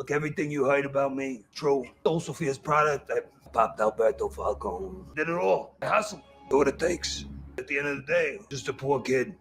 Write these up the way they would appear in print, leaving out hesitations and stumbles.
Look, everything you heard about me, true. Stole Sophia's product, I popped Alberto Falcone. Did it all. I hustled. Do what it takes. At the end of the day, just a poor kid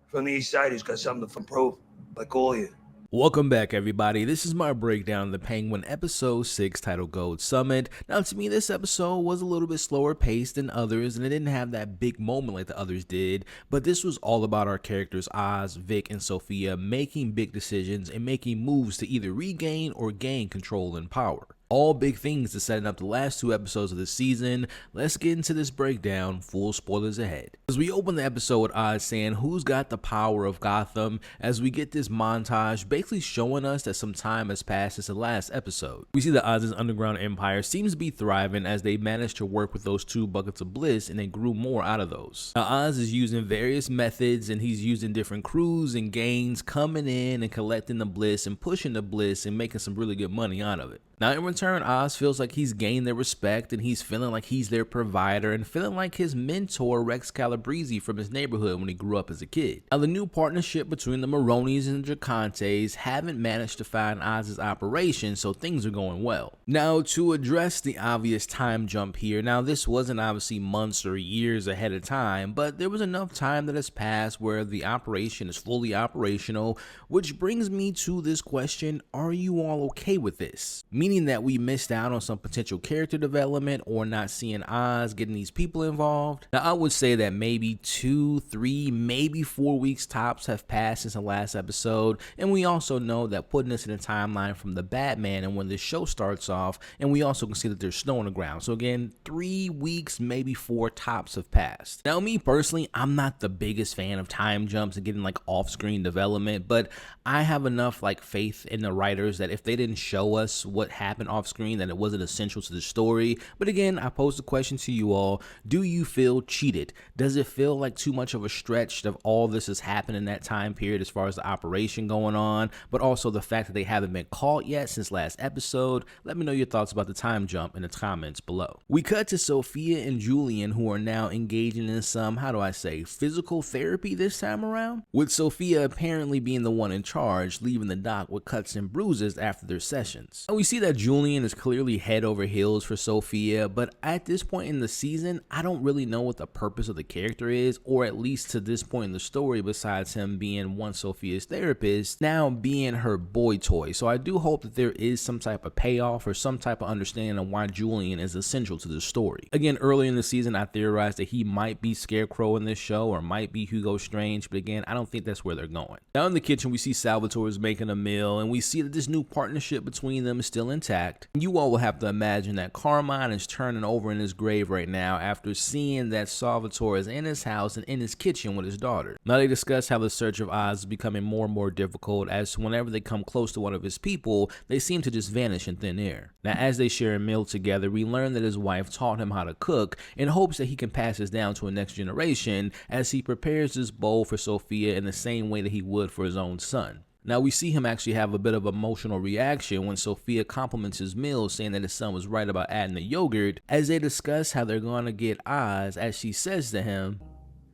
from the east side who's got something to prove, like all you. Welcome back, everybody. This is my breakdown of The Penguin episode 6 titled Gold Summit. Now, to me, this episode was a little bit slower paced than others, and it didn't have that big moment like the others did, but this was all about our characters Oz, Vic, and Sophia making big decisions and making moves to either regain or gain control and power. All big things to setting up the last 2 episodes of the season. Let's get into this breakdown, full spoilers ahead. As we open the episode with Oz saying who's got the power of Gotham, as we get this montage basically showing us that some time has passed since the last episode. We see that Oz's underground empire seems to be thriving as they managed to work with those 2 buckets of bliss and they grew more out of those. Now Oz is using various methods and he's using different crews and gangs coming in and collecting the bliss and pushing the bliss and making some really good money out of it. Now in return, Oz feels like he's gained their respect and he's feeling like he's their provider and feeling like his mentor Rex Calabrese from his neighborhood when he grew up as a kid. Now the new partnership between the Maronis and the Dracantes haven't managed to find Oz's operation, so things are going well. Now to address the obvious time jump here, now this wasn't obviously months or years ahead of time, but there was enough time that has passed where the operation is fully operational, which brings me to this question: are you all okay with this? Meaning that we missed out on some potential character development or not seeing Oz getting these people involved. Now I would say that maybe 2, 3, maybe 4 weeks tops have passed since the last episode, and we also know that putting us in a timeline from the Batman and when the show starts off, and we also can see that there's snow on the ground. So again, 3 weeks, maybe 4 tops have passed. Now me personally, I'm not the biggest fan of time jumps and getting like off-screen development, but I have enough like faith in the writers that if they didn't show us what happened off screen, that it wasn't essential to the story. But again, I pose the question to you all: do you feel cheated? Does it feel like too much of a stretch of all this has happened in that time period as far as the operation going on, but also the fact that they haven't been caught yet since last episode? Let me know your thoughts about the time jump in the comments below. We cut to Sophia and Julian, who are now engaging in some, how do I say, physical therapy this time around, with Sophia apparently being the one in charge, leaving the dock with cuts and bruises after their sessions. And we see that Julian is clearly head over heels for Sophia, but at this point in the season, I don't really know what the purpose of the character is, or at least to this point in the story, besides him being once Sophia's therapist, now being her boy toy. So I do hope that there is some type of payoff or some type of understanding of why Julian is essential to the story. Again, earlier in the season, I theorized that he might be Scarecrow in this show or might be Hugo Strange, but again, I don't think that's where they're going. Now in the kitchen, we see Salvatore is making a meal, and we see that this new partnership between them is still intact. You all will have to imagine that Carmine is turning over in his grave right now after seeing that Salvatore is in his house and in his kitchen with his daughter. Now they discuss how the search of Oz is becoming more and more difficult, as whenever they come close to one of his people, they seem to just vanish in thin air. Now as they share a meal together, we learn that his wife taught him how to cook in hopes that he can pass this down to a next generation, as he prepares this bowl for Sophia in the same way that he would for his own son. Now we see him actually have a bit of emotional reaction when Sophia compliments his meal, saying that his son was right about adding the yogurt, as they discuss how they're going to get Oz, as she says to him,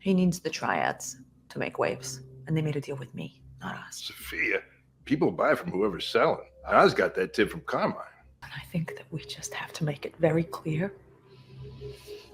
he needs the triads to make waves, and they made a deal with me, not us. Sophia, people buy from whoever's selling. Oz got that tip from Carmine. And I think that we just have to make it very clear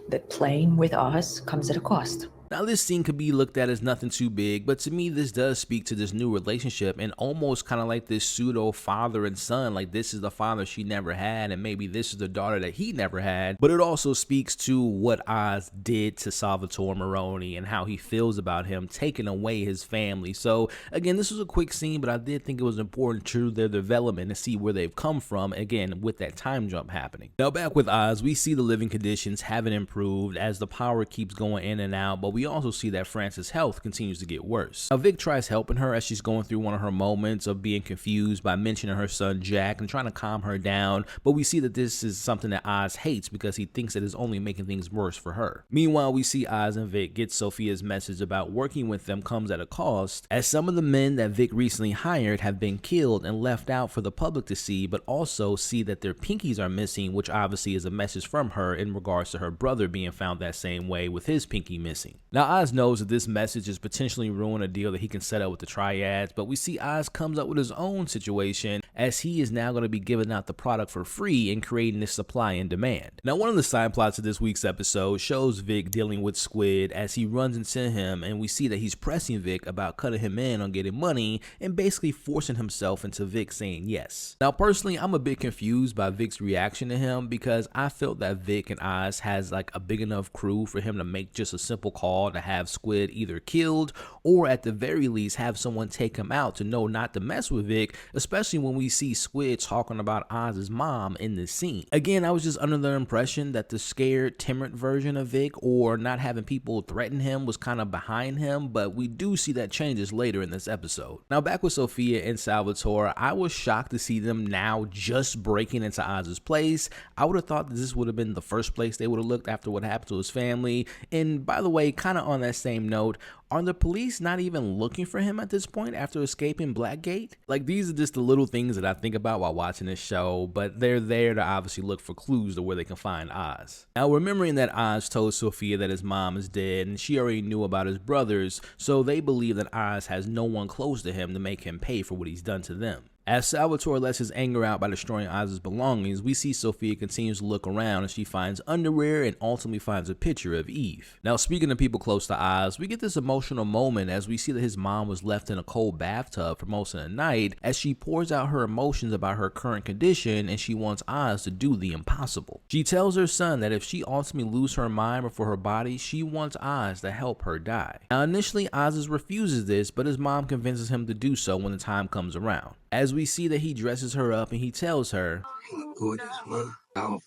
that playing with Oz comes at a cost. Now this scene could be looked at as nothing too big, but to me this does speak to this new relationship and almost kind of like this pseudo father and son, like this is the father she never had and maybe this is the daughter that he never had. But it also speaks to what Oz did to Salvatore Maroni and how he feels about him taking away his family. So again, this was a quick scene, but I did think it was important to their development to see where they've come from, again with that time jump happening. Now back with Oz, we see the living conditions haven't improved as the power keeps going in and out, but we also see that Frances' health continues to get worse. Now Vic tries helping her as she's going through one of her moments of being confused by mentioning her son Jack and trying to calm her down, but we see that this is something that Oz hates because he thinks that it's only making things worse for her. Meanwhile, we see Oz and Vic get Sophia's message about working with them comes at a cost, as some of the men that Vic recently hired have been killed and left out for the public to see, but also see that their pinkies are missing, which obviously is a message from her in regards to her brother being found that same way with his pinky missing. Now Oz knows that this message is potentially ruin a deal that he can set up with the triads, but we see Oz comes up with his own situation as he is now going to be giving out the product for free and creating this supply and demand. Now one of the side plots of this week's episode shows Vic dealing with Squid as he runs into him, and we see that he's pressing Vic about cutting him in on getting money and basically forcing himself into Vic saying yes. Now personally, I'm a bit confused by Vic's reaction to him because I felt that Vic and Oz has like a big enough crew for him to make just a simple call to have Squid either killed or at the very least have someone take him out to know not to mess with Vic, especially when we see Squid talking about Oz's mom in this scene. Again, I was just under the impression that the scared, timid version of Vic or not having people threaten him was kind of behind him, but we do see that changes later in this episode. Now back with Sophia and Salvatore, I was shocked to see them now just breaking into Oz's place. I would have thought that this would have been the first place they would have looked after what happened to his family. And by the way, kind of on that same note, are the police not even looking for him at this point after escaping Blackgate? Like, these are just the little things that I think about while watching this show, but they're there to obviously look for clues to where they can find Oz. Now, remembering that Oz told Sophia that his mom is dead and she already knew about his brothers, so they believe that Oz has no one close to him to make him pay for what he's done to them. As Salvatore lets his anger out by destroying Oz's belongings, we see Sophia continues to look around and she finds underwear and ultimately finds a picture of Eve. Now, speaking of people close to Oz, we get this emotional moment as we see that his mom was left in a cold bathtub for most of the night as she pours out her emotions about her current condition and she wants Oz to do the impossible. She tells her son that if she ultimately loses her mind before her body, she wants Oz to help her die. Now, initially, Oz refuses this, but his mom convinces him to do so when the time comes around. As we see that he dresses her up and he tells her, "You look gorgeous, Ma.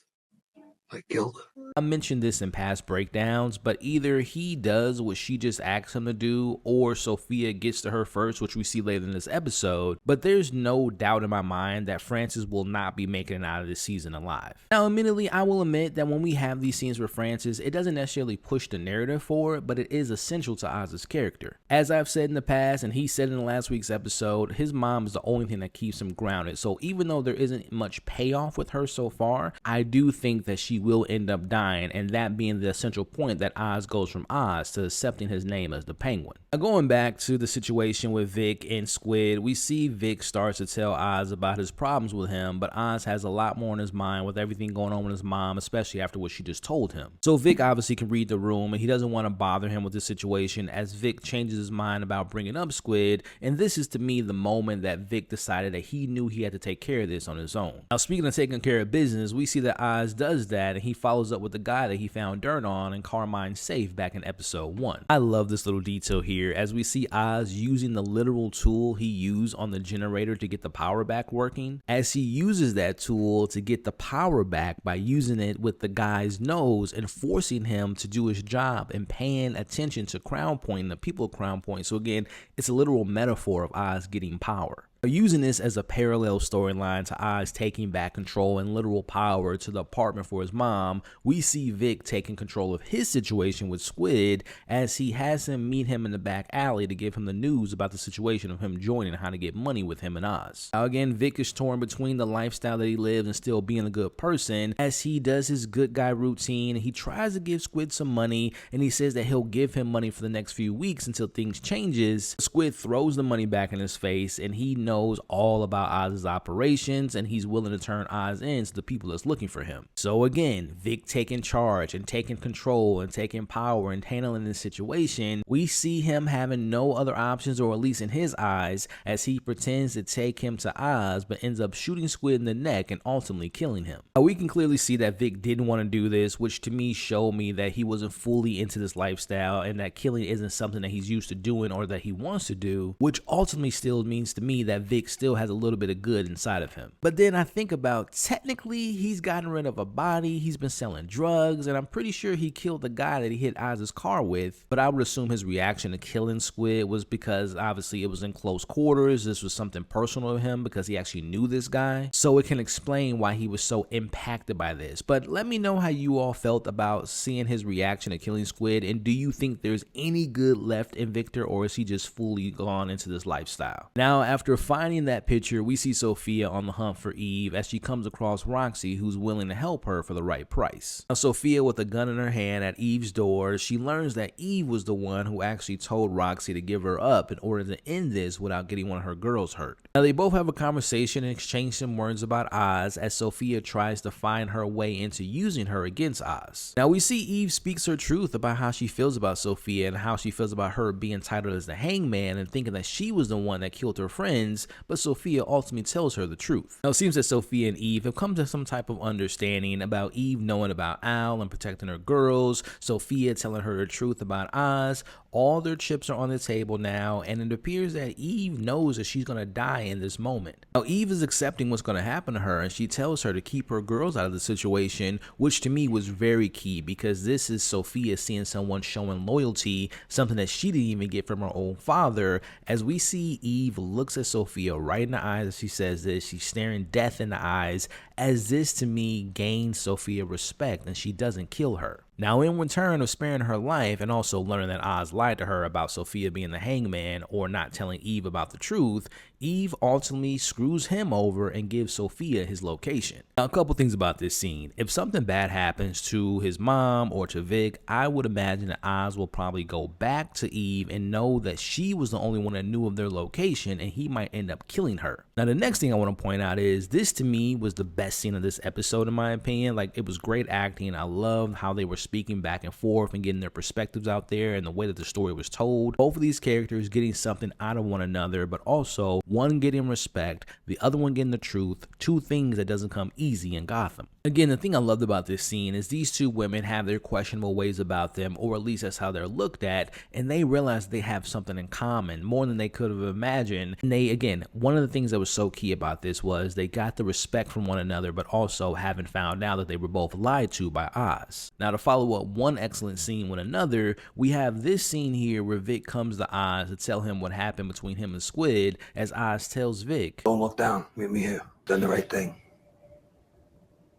I killed her." I mentioned this in past breakdowns, but either he does what she just asked him to do, or Sophia gets to her first, which we see later in this episode, but there's no doubt in my mind that Francis will not be making it out of this season alive. Now, admittedly, I will admit that when we have these scenes with Francis, it doesn't necessarily push the narrative forward, but it is essential to Oz's character. As I've said in the past, and he said in last week's episode, his mom is the only thing that keeps him grounded, so even though there isn't much payoff with her so far, I do think that she will end up dying, and that being the essential point that Oz goes from Oz to accepting his name as the Penguin. Now, going back to the situation with Vic and Squid, we see Vic starts to tell Oz about his problems with him, but Oz has a lot more on his mind with everything going on with his mom, especially after what she just told him. So Vic obviously can read the room, and he doesn't want to bother him with this situation as Vic changes his mind about bringing up Squid, and this is to me the moment that Vic decided that he knew he had to take care of this on his own. Now, speaking of taking care of business, we see that Oz does that, and he follows up with the guy that he found dirt on in Carmine's safe back in episode 1. I love this little detail here as we see Oz using the literal tool he used on the generator to get the power back working, as he uses that tool to get the power back by using it with the guy's nose and forcing him to do his job and paying attention to Crown Point and the people of Crown Point. So again, it's a literal metaphor of Oz getting power. Using this as a parallel storyline to Oz taking back control and literal power to the apartment for his mom, we see Vic taking control of his situation with Squid as he has him meet him in the back alley to give him the news about the situation of him joining and how to get money with him and Oz. Now again, Vic is torn between the lifestyle that he lives and still being a good person as he does his good guy routine. He tries to give Squid some money and he says that he'll give him money for the next few weeks until things changes. Squid throws the money back in his face and he knows all about Oz's operations and he's willing to turn Oz in to the people that's looking for him. So again, Vic taking charge and taking control and taking power and handling this situation, we see him having no other options, or at least in his eyes, as he pretends to take him to Oz but ends up shooting Squid in the neck and ultimately killing him. Now, we can clearly see that Vic didn't want to do this, which to me showed me that he wasn't fully into this lifestyle and that killing isn't something that he's used to doing or that he wants to do, which ultimately still means to me that Vic still has a little bit of good inside of him. But then I think about, technically he's gotten rid of a body, he's been selling drugs, and I'm pretty sure he killed the guy that he hit Oz's car with, but I would assume his reaction to killing Squid was because obviously it was in close quarters, this was something personal to him because he actually knew this guy, so it can explain why he was so impacted by this. But let me know how you all felt about seeing his reaction to killing Squid, and do you think there's any good left in Victor, or is he just fully gone into this lifestyle? Now, after finding that picture, we see Sophia on the hunt for Eve as she comes across Roxy, who's willing to help her for the right price. Now, Sophia, with a gun in her hand at Eve's door, she learns that Eve was the one who actually told Roxy to give her up in order to end this without getting one of her girls hurt. Now, they both have a conversation and exchange some words about Oz as Sophia tries to find her way into using her against Oz. Now, we see Eve speaks her truth about how she feels about Sophia and how she feels about her being titled as the hangman and thinking that she was the one that killed her friends, but Sophia ultimately tells her the truth. Now, it seems that Sophia and Eve have come to some type of understanding about Eve knowing about Al and protecting her girls, Sophia telling her the truth about Oz. All their chips are on the table now, and it appears that Eve knows that she's going to die in this moment. Now, Eve is accepting what's going to happen to her, and she tells her to keep her girls out of the situation, which to me was very key because this is Sophia seeing someone showing loyalty, something that she didn't even get from her own father. As we see Eve looks at Sophia right in the eyes as she says this, she's staring death in the eyes, as this to me gains Sophia respect and she doesn't kill her. Now, in return of sparing her life and also learning that Oz lied to her about Sophia being the hangman or not telling Eve about the truth, Eve ultimately screws him over and gives Sophia his location. Now, a couple things about this scene. If something bad happens to his mom or to Vic, I would imagine that Oz will probably go back to Eve and know that she was the only one that knew of their location and he might end up killing her. Now, the next thing I want to point out is this to me was the best scene of this episode in my opinion. Like, it was great acting. I loved how they were speaking back and forth and getting their perspectives out there and the way that the story was told. Both of these characters getting something out of one another, but also one getting respect, the other one getting the truth, two things that doesn't come easy in Gotham. Again, the thing I loved about this scene is these two women have their questionable ways about them, or at least that's how they're looked at, and they realize they have something in common, more than they could have imagined. And they, again, one of the things that was so key about this was they got the respect from one another, but also having found out that they were both lied to by Oz. Now, to follow up one excellent scene with another, we have this scene here where Vic comes to Oz to tell him what happened between him and Squid, as Oz tells Vic, Don't look down. Meet me here. Done the right thing.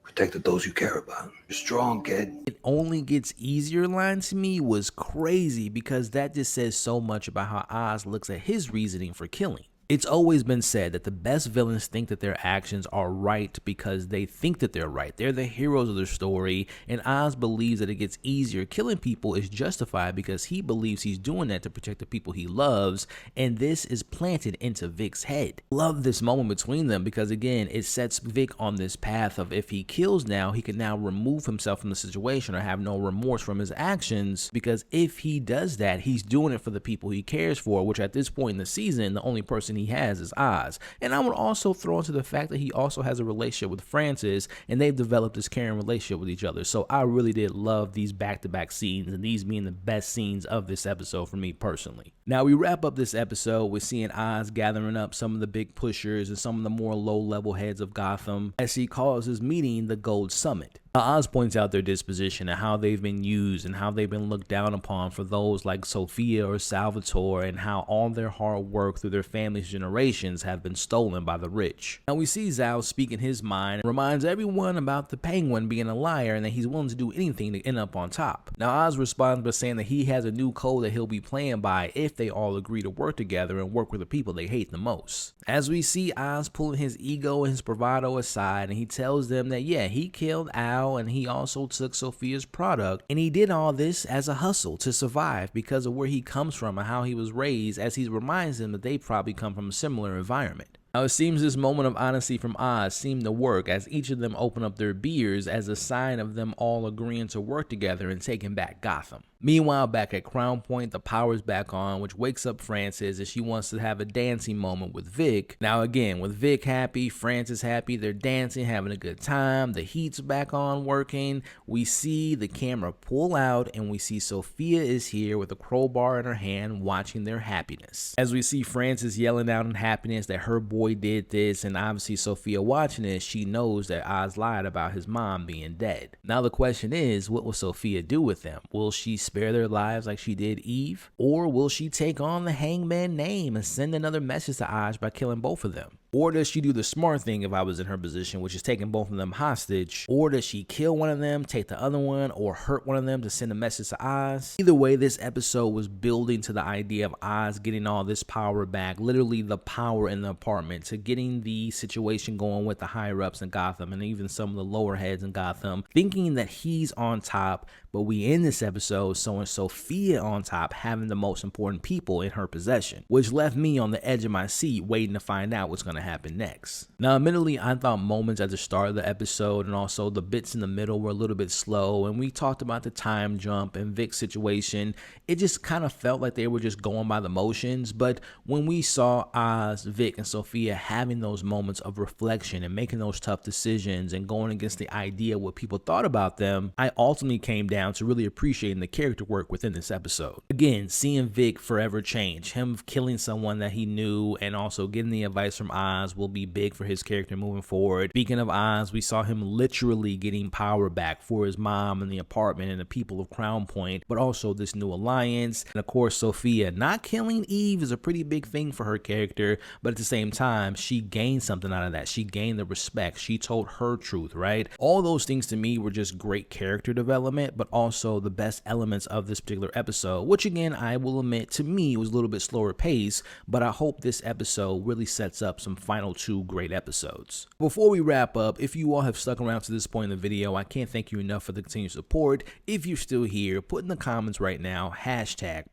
Protected those you care about. You're strong, kid. It only gets easier line to me was crazy because that just says so much about how Oz looks at his reasoning for killing. It's always been said that the best villains think that their actions are right because they think that they're right. They're the heroes of their story, and Oz believes that it gets easier. Killing people is justified because he believes he's doing that to protect the people he loves, and this is planted into Vic's head. Love this moment between them because, again, it sets Vic on this path of if he kills now, he can now remove himself from the situation or have no remorse from his actions, because if he does that, he's doing it for the people he cares for, which at this point in the season, the only person he has is Oz. And I would also throw into the fact that he also has a relationship with Francis, and they've developed this caring relationship with each other. So I really did love these back-to-back scenes, and these being the best scenes of this episode for me personally. Now, we wrap up this episode with seeing Oz gathering up some of the big pushers and some of the more low-level heads of Gotham as he calls his meeting the Gold Summit. Oz points out their disposition and how they've been used and how they've been looked down upon for those like Sophia or Salvatore, and how all their hard work through their family's generations have been stolen by the rich. Now we see Zao speaking his mind and reminds everyone about the Penguin being a liar and that he's willing to do anything to end up on top. Now Oz responds by saying that he has a new code that he'll be playing by if they all agree to work together and work with the people they hate the most. As we see Oz pulling his ego and his bravado aside, and he tells them that yeah, he killed Al and he also took Sophia's product, and he did all this as a hustle to survive because of where he comes from and how he was raised, as he reminds them that they probably come from a similar environment. Now it seems this moment of honesty from Oz seemed to work as each of them open up their beers as a sign of them all agreeing to work together and taking back Gotham. Meanwhile, back at Crown Point, the power's back on, which wakes up Frances as she wants to have a dancing moment with Vic. Now again, with Vic happy, Frances happy, they're dancing, having a good time, the heat's back on working. We see the camera pull out and we see Sophia is here with a crowbar in her hand watching their happiness. As we see Frances yelling out in happiness that her boy did this, and obviously Sophia watching this, she knows that Oz lied about his mom being dead. Now the question is, what will Sophia do with them? Will she spare their lives like she did Eve? Or will she take on the hangman name and send another message to Oz by killing both of them? Or does she do the smart thing if I was in her position, which is taking both of them hostage? Or does she kill one of them, take the other one, or hurt one of them to send a message to Oz? Either way, this episode was building to the idea of Oz getting all this power back, literally the power in the apartment, to getting the situation going with the higher ups in Gotham and even some of the lower heads in Gotham, thinking that he's on top. But we end this episode showing Sophia on top, having the most important people in her possession, which left me on the edge of my seat waiting to find out what's going to happen next. Now, admittedly, I thought moments at the start of the episode and also the bits in the middle were a little bit slow, and we talked about the time jump and Vic's situation. It just kind of felt like they were just going by the motions, but when we saw Oz, Vic, and Sophia having those moments of reflection and making those tough decisions and going against the idea of what people thought about them, I ultimately came down to really appreciating the character work within this episode. Again, seeing Vic forever change, him killing someone that he knew and also getting the advice from Oz will be big for his character moving forward. Speaking of Oz, we saw him literally getting power back for his mom and the apartment and the people of Crown Point, but also this new alliance. And of course, Sophia not killing Eve is a pretty big thing for her character, but at the same time, she gained something out of that. She gained the respect. She told her truth, right? All those things to me were just great character development, but also the best elements of this particular episode, which again, I will admit to me was a little bit slower pace, but I hope this episode really sets up some final two great episodes. Before we wrap up, if you all have stuck around to this point in the video, I can't thank you enough for the continued support. If you're still here, put in the comments right now,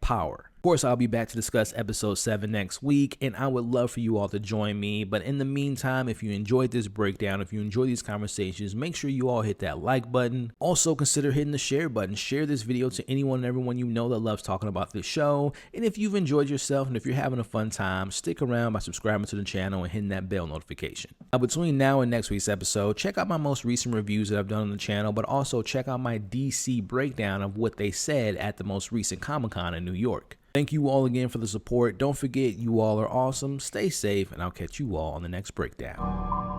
#power. Of course, I'll be back to discuss episode 7 next week, and I would love for you all to join me. But in the meantime, if you enjoyed this breakdown, if you enjoy these conversations, make sure you all hit that like button. Also, consider hitting the share button. Share this video to anyone and everyone you know that loves talking about this show. And if you've enjoyed yourself and if you're having a fun time, stick around by subscribing to the channel and hitting that bell notification. Now, between now and next week's episode, check out my most recent reviews that I've done on the channel, but also check out my DC breakdown of what they said at the most recent Comic-Con in New York. Thank you all again for the support. Don't forget, you all are awesome. Stay safe, and I'll catch you all on the next breakdown.